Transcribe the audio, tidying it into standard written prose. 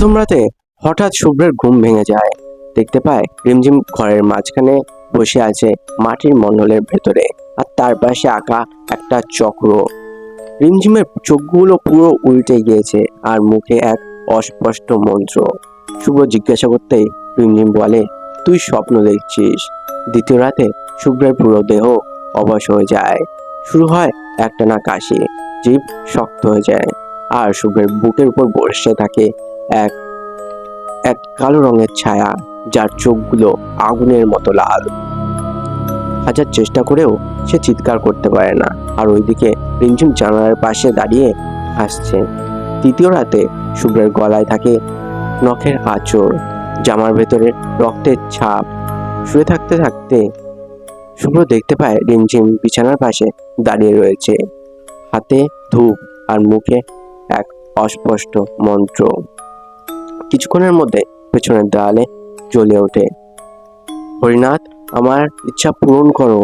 প্রথম রাতে হঠাৎ শুভ্রের ঘুম ভেঙে যায়। দেখতে পায় রিমঝিম ঘরের মাঝখানে বসে আছে মাটির মণ্ডলের ভেতরে, আর তার পাশে আঁকা একটা চক্র। রিমঝিমের চোখগুলো পুরো উল্টে গিয়েছে, আর মুখে এক অস্পষ্ট মন্ত্র। শুভ্র জিজ্ঞাসা করতেই রিমঝিম বলে, তুই স্বপ্ন দেখছিস। দ্বিতীয় রাতে শুভ্রের পুরো দেহ অবশ হয়ে যায়। শুরু হয় একটানা কাশি, জিভ শক্ত হয়ে যায়, আর শুভ্রের বুকের উপর বসে থাকে এক এক কালো রঙের ছায়া, যার চোখগুলো আগুনের মতো লাল। হাজার চেষ্টা করেও সে চিৎকার করতে পারে না। আর ওইদিকে রিমঝিম জানালার পাশে দাঁড়িয়ে হাসছে। তৃতীয় রাতে শুভ্রের গলায় থাকে নখের আঁচড়, জামার ভেতরে রক্তের ছাপ। শুয়ে থাকতে থাকতে শুভ্র দেখতে পায় রিমঝিম বিছানার পাশে দাঁড়িয়ে রয়েছে, হাতে ধূপ আর মুখে এক অস্পষ্ট মন্ত্র। কিছুক্ষণের মধ্যে পেছনের দেওয়ালে জ্বলে ওঠে, হরিনাথ, আমার ইচ্ছা পূরণ করো।